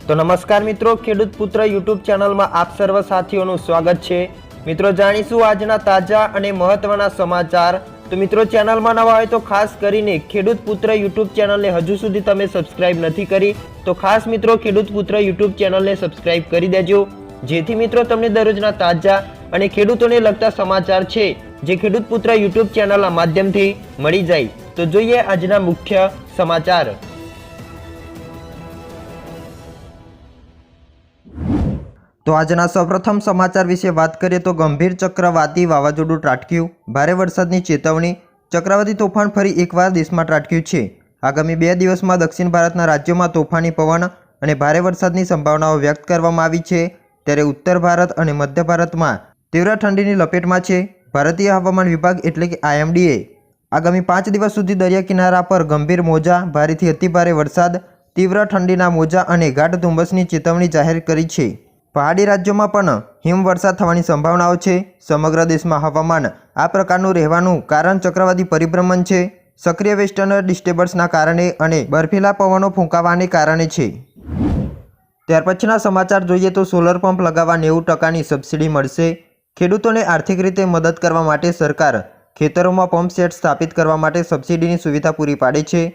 तो नमस्कार मित्रों, खेडूत पुत्र यूट्यूब चैनल में आप सर्व साथीओનું स्वागत है। मित्रों, जाणीशुं आजना ताजा अने महत्वना समाचार। तो मित्रों, चैनल में नवा होय तो खास करीने खेडूत पुत्र यूट्यूब चैनल ने हजू सुधी तमे सब्सक्राइब नहीं करी तो खास मित्रों खेडूत पुत्र यूट्यूब चैनल ने सब्सक्राइब करी देजो, जेथी मित्रों तमने दररोजना ताजा अने खेडूतोने लगता समाचार छे जे खेडूत पुत्र यूट्यूब चैनल माध्यमथी मळी जाय। तो जोईए आजना मुख्य समाचार। तो आजना सौप्रथम समाचार विषे बात करिए तो गंभीर चक्रवाती वावाजोडुं ત્રાટક્યું, भारे वरसादनी चेतवणी। चक्रवाती तोफान फरी एकवार देशमां ત્રાટક્યું છે। आगामी 2 દિવસમાં दक्षिण भारतना राज्योमां तोफानी पवन अने भारे वरसादनी संभावनाओ व्यक्त करवामां आवी छे, त्यारे उत्तर भारत अने मध्य भारतमां तीव्र ठंडीनी लपेटमां छे। भारतीय हवामान विभाग एटले के IMDए आगामी 5 દિવસ सुधी दरिया किनारा पर गंभीर मोजा, भारेथी अतिभारे वरसाद, तीव्र ठंडीना मोजा अने गाढ धुम्मसनी चेतवणी जाहेर करी छे। पहाड़ी राज्यों में पण हिमवर्षा थवानी संभावनाओं छे। समग्र देश में हवामान आ प्रकारनुं रहेवानुं कारण चक्रवाती परिभ्रमण छे, सक्रिय वेस्टर्न डिस्टर्बन्सना कारणे अने बर्फीला पवनों फूंकावाने कारणे छे। त्यार पछीना समाचार जोईए तो सोलर पंप लगावा 90% सब्सिडी मळशे। खेडूतोने आर्थिक रीते मदद करवा माटे सरकार खेतरों पंप सेट स्थापित करवा माटे सब्सिडीनी सुविधा पूरी पाडे छे।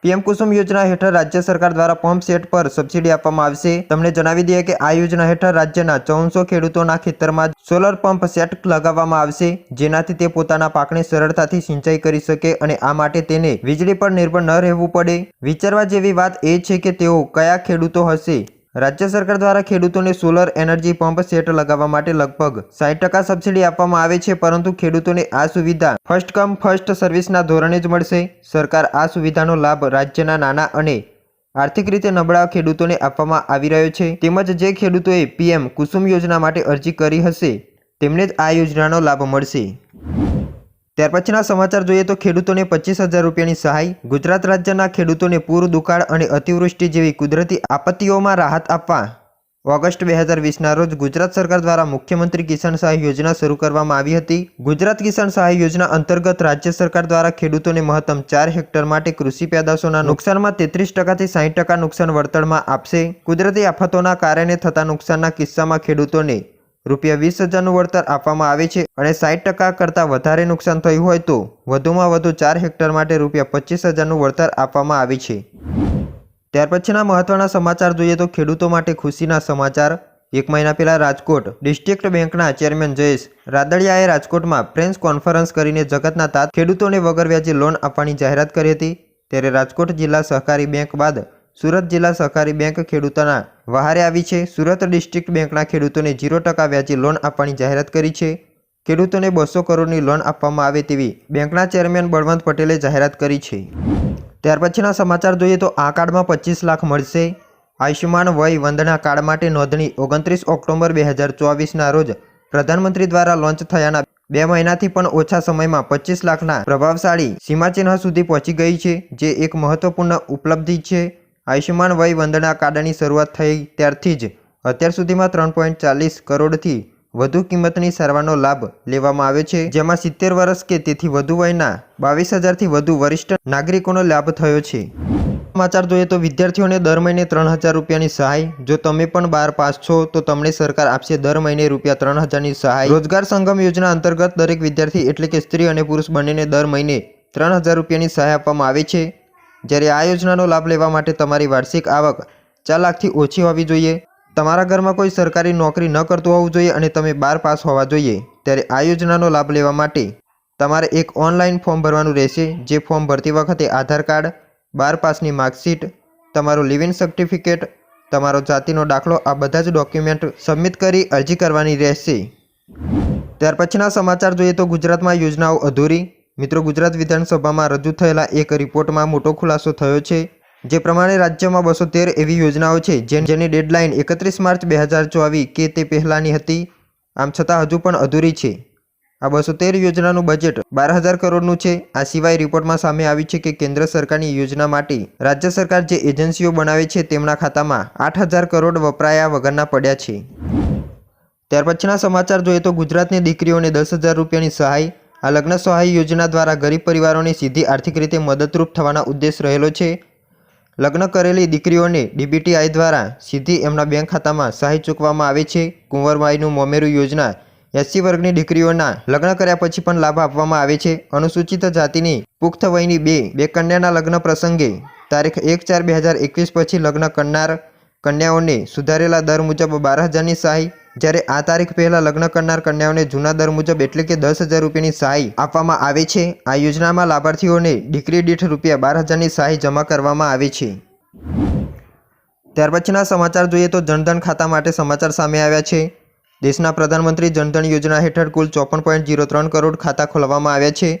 पीएम कुसुम योजना हेठळ राज्य सरकार द्वारा पंप सेट पर सब्सिडी आपवामां आवशे। तमने जणावी दीए के आ योजना हेठळ राज्यना 400 खेडूतोना खेतरमां सोलर पंप सेट लगाववामां आवशे, जेनाथी ते पोताना पाकने सरळताथी सिंचाई करी शके अने आ माटे तेने वीजળી पर निर्भर न रहेवुं पड़े। विचारवा जेवी वात ए छे के तेओ कया खेडूतो हशे। राज्य सरकार द्वारा खेडूतोने सोलर एनर्जी पंप सेट लगावा माटे लगभग 60% सब्सिडी आपवामां आवे छे, परंतु खेडूतोने आ सुविधा फर्स्ट कम फर्स्ट सर्विसना धोरणे ज मळशे। सरकार आ सुविधानो लाभ राज्यना नाना अने आर्थिक रीते नबळा खेडूतोने आपवामां आवी रह्यो छे, तेमज जे खेडूतोए पीएम कुसुम योजना माटे अरजी करी हशे तेमने ज आ योजनानो लाभ मळशे। त्यार पछीना समाचार जोईए तो खेडूतोने 25,000 रूपियानी सहाय। गुजरात राज्यना खेडूतोने पूर, दुकाळ अने अतिवृष्टि जेवी कुदरती आपत्तिओमां राहत आपवा ऑगस्ट 2020 ना रोज गुजरात सरकार द्वारा मुख्यमंत्री किसान सहाय योजना शुरू करवामां आवी हती। गुजरात किसान सहाय योजना अंतर्गत राज्य सरकार द्वारा खेडूतोने महत्तम 4 हेक्टर माटे कृषि पेदाशोना नुकसानमा 33% થી 60% नुकसान वळतरमां आपशे। कुदरती आफतोना कारणे थता नुकसानना किस्सामां खेडूतोने ₹20,000 वळतर आपवामां आवे छे अने 60% करता वधारे नुकसान थयुं होय तो वधुमां वधु 4 हेक्टर माटे ₹25,000 वळतर आपवामां आवे छे। त्यार पछीना महत्वना समाचार जोईए तो खेडूतो माटे खुशीना समाचार। 1 મહિના पहेला राजकोट डिस्ट्रिक्ट बेंकना चेरमेन जयेश रादड़ियाए राजकोटमां प्रेस कॉन्फरन्स करीने जगतना तात खेडूतोने वगर व्याजे लोन आपवानी जाहेरात करी हती। त्यारे राजकोट जिल्ला सहकारी बेंक बाद सूरत जिल्ला सहकारी बेंक खेडूतोना वहारे आवी छे। सूरत डिस्ट्रिक्ट बेंकना खेडूतोने 0% व्याजे लोन आपवानी जाहेरात करी छे। खेडूतोने 200 करोड़नी लोन आपवामां आवे तेवी बेंकना चेरमेन बळवंत पटेले जाहेरात करी छे। त्यार पछीना समाचार जोईए तो आ कार्डमां 25 लाख मळशे। आयुष्मान वय वंदना कार्ड माटे नोंधणी 29 ऑक्टोबर 2024 ना रोज प्रधानमंत्री द्वारा लॉन्च थयाना 2 મહિનાથી પણ ઓછા સમયમાં 25 લાખના પ્રભાવશાળી સીમાચિહ્ન સુધી પહોંચી ગઈ છે, જે એક મહત્વપૂર્ણ ઉપલબ્ધિ છે। આયુષ્માન વય વંદના કાર્ડની શરૂઆત થઈ ત્યારથી જ અત્યાર સુધીમાં 3.40 કરોડથી વધુ કિંમતની સારવારનો લાભ લેવામાં આવ્યો છે, જેમાં 70 વર્ષ કે તેથી વધુ વયના 22,000થી વધુ વરિષ્ઠ નાગરિકોનો લાભ થયો છે। समाचार जोईए तो विद्यार्थीओने दर महीने 3,000 रूपियानी सहाय। जो तमे पण 12 पास छो तो तमने सरकार आपशे दर महीने ₹3,000 नी सहाय। रोजगार संगम योजना अंतर्गत दरेक विद्यार्थी एटले के स्त्री अने पुरुष बंनेने दर महीने 3,000 रूपियानी सहाय आपवामां आवे छे। ज्यारे आ योजनानो लाभ लेवा माटे तमारी वार्षिक आवक 4 लाखथी ओછી होवी जोईए। तमारा घरमां कोई सरकारी नौकरी न करतुं होवुं जोईए अने तमे 12 पास होवा जोईए। त्यारे आ योजनानो लाभ लेवा माटे तमारे एक ऑनलाइन फॉर्म भरवानुं रहेशे। जे फॉर्म भरती वखते आधार card, 12 Pasni marksheet, तमारो leaving certificate, तमारो जातिनो दाखलो आ बधा ज डॉक्यूमेंट सबमिट करी अरजी करवानी रहेशे। त्यार पछीना समाचार जोईए तो गुजरातमां योजनाओ अधूरी। मित्रों, गुजरात विधानसभामां रजू थयेला एक रिपोर्टमां मोटो खुलासो थयो छे, जे प्रमाणे राज्यमां 213 एवी योजनाओ छे जेनी डेडलाइन 31 मार्च 2024 के ते पहेलानी हती। आम छतां हजू पण अधूरी छे। आ 213 योजनानुं बजेट 12,000 करोड़नुं छे। आ सिवाय रिपोर्टमां सामे आव्युं छे के केंद्र सरकारनी योजना माटे राज्य सरकार जे एजन्सीओ बनावे छे तेमना खातामां 8,000 करोड़ वपराया वगरना पड्या छे। त्यार पछीना समाचार जोईए तो गुजरातनी दीकरीओने 10,000 रूपियानी सहाय। आ लग्न सहाय योजना द्वारा गरीब परिवारोने सीधी आर्थिक रीते मददरूप थवाना उद्देश रहेलो छे। લગ્ન કરેલી દીકરીઓને DBTI દ્વારા સીધી એમના બેંક ખાતામાં સહાય ચૂકવવામાં આવે છે. કુંવરબાઈનું મોમેરું યોજના SC વર્ગની દીકરીઓના લગ્ન કર્યા પછી પણ લાભ આપવામાં આવે છે. અનુસૂચિત જાતિની પુખ્ત વયની બે કન્યાના લગ્ન પ્રસંગે તારીખ 1/4/2021 પછી લગ્ન કરનાર કન્યાઓને સુધારેલા દર મુજબ 12,000ની સહાય, જ્યારે આ તારીખ પહેલાં લગ્ન કરનાર કન્યાઓને જૂના દર મુજબ એટલે કે 10,000 રૂપિયાની સહાય આપવામાં આવે છે. આ યોજનામાં લાભાર્થીઓને દીકરી દીઠ રૂપિયા 12,000ની સહાય જમા કરવામાં આવે છે. ત્યાર પછીના સમાચાર જોઈએ તો જનધન ખાતા માટે સમાચાર સામે આવ્યા છે. દેશના પ્રધાનમંત્રી જનધન યોજના હેઠળ કુલ 54.03 કરોડ ખાતા ખોલવામાં આવ્યા છે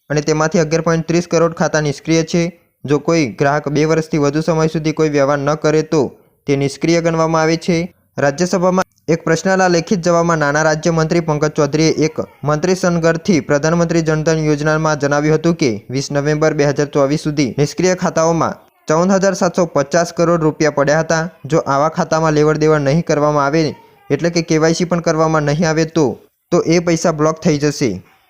અને તેમાંથી 11.30 કરોડ ખાતા નિષ્ક્રિય છે. જો કોઈ ગ્રાહક 2 વર્ષથી વધુ સમય સુધી કોઈ વ્યવહાર ન કરે તો તે નિષ્ક્રિય ગણવામાં આવે છે. રાજ્યસભામાં એક પ્રશ્નના લેખિત જવાબમાં નાણાં રાજ્યમંત્રી પંકજ ચૌધરીએ એક મંત્રીસનગરથી પ્રધાનમંત્રી જનધન યોજનામાં જણાવ્યું હતું કે 20 નવેમ્બર 2024 સુધી નિષ્ક્રિય ખાતાઓમાં 14,750 કરોડ રૂપિયા પડ્યા હતા. જો આવા ખાતામાં લેવડ દેવડ નહીં કરવામાં આવે એટલે કે KYC પણ કરવામાં નહીં આવે તો એ પૈસા બ્લોક થઈ જશે.